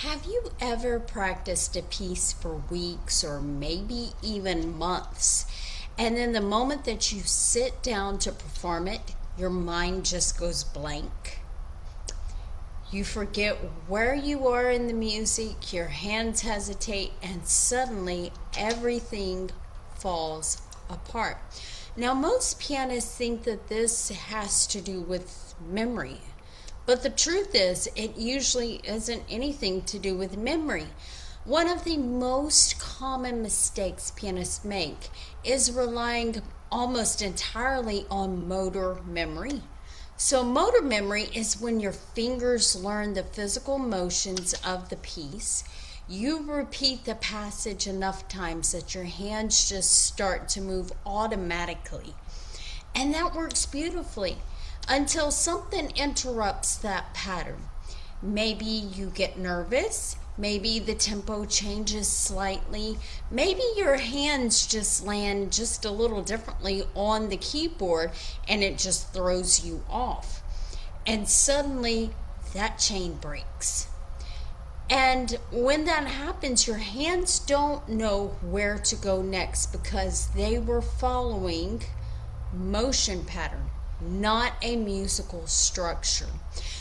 Have you ever practiced a piece for weeks or maybe even months, and then the moment that you sit down to perform it, your mind just goes blank? You forget where you are in the music, your hands hesitate, and suddenly everything falls apart. Now, most pianists think that this has to do with memory, but the truth is, it usually isn't anything to do with memory. One of the most common mistakes pianists make is relying almost entirely on motor memory. So, motor memory is when your fingers learn the physical motions of the piece. You repeat the passage enough times that your hands just start to move automatically. And that works beautifully until something interrupts that pattern. Maybe you get nervous. Maybe the tempo changes slightly. Maybe your hands just land just a little differently on the keyboard and it just throws you off. And suddenly that chain breaks. And when that happens, your hands don't know where to go next because they were following motion pattern, not a musical structure.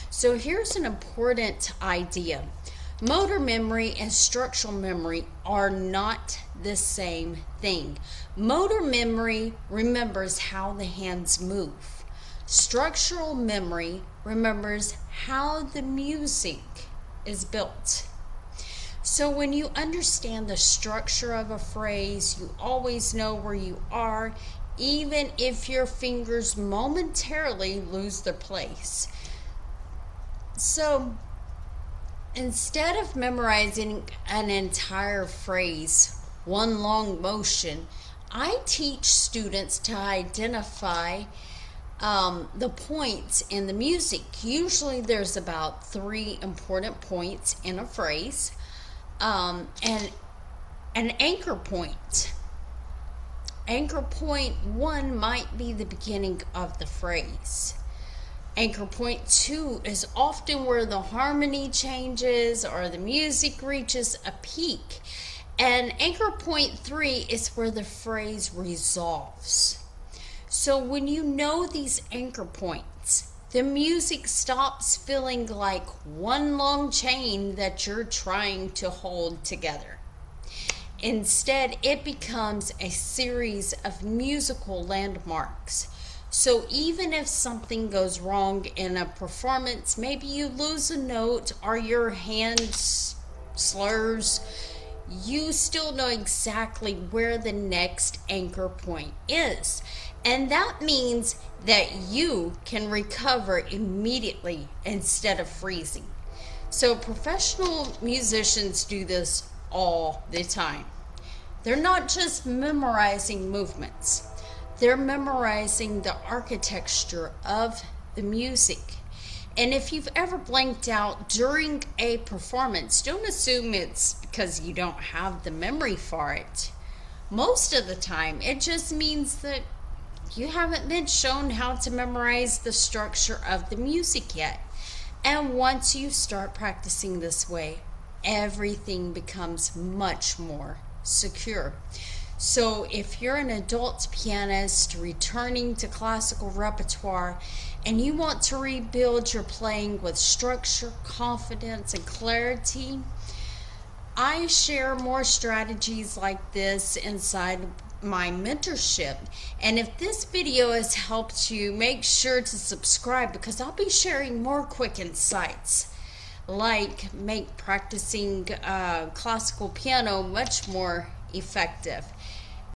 So here's an important idea. Motor memory and structural memory are not the same thing. Motor memory remembers how the hands move. Structural memory remembers how the music is built. So when you understand the structure of a phrase, you always know where you are, even if your fingers momentarily lose their place. So instead of memorizing an entire phrase, one long motion, I teach students to identify the points in the music. Usually there's about 3 important points in a phrase, and an anchor point. Anchor point 1 might be the beginning of the phrase. Anchor point 2 is often where the harmony changes or the music reaches a peak. And anchor point 3 is where the phrase resolves. So when you know these anchor points, the music stops feeling like one long chain that you're trying to hold together. Instead, it becomes a series of musical landmarks. So even if something goes wrong in a performance, maybe you lose a note or your hand slurs, you still know exactly where the next anchor point is. And that means that you can recover immediately instead of freezing. So professional musicians do this all the time. They're not just memorizing movements. They're memorizing the architecture of the music. And if you've ever blanked out during a performance, don't assume it's because you don't have the memory for it. Most of the time, it just means that you haven't been shown how to memorize the structure of the music yet. And once you start practicing this way, everything becomes much more secure. So if you're an adult pianist returning to classical repertoire and you want to rebuild your playing with structure, confidence, and clarity, I share more strategies like this inside my mentorship. And if this video has helped you, make sure to subscribe because I'll be sharing more quick insights like make practicing classical piano much more effective.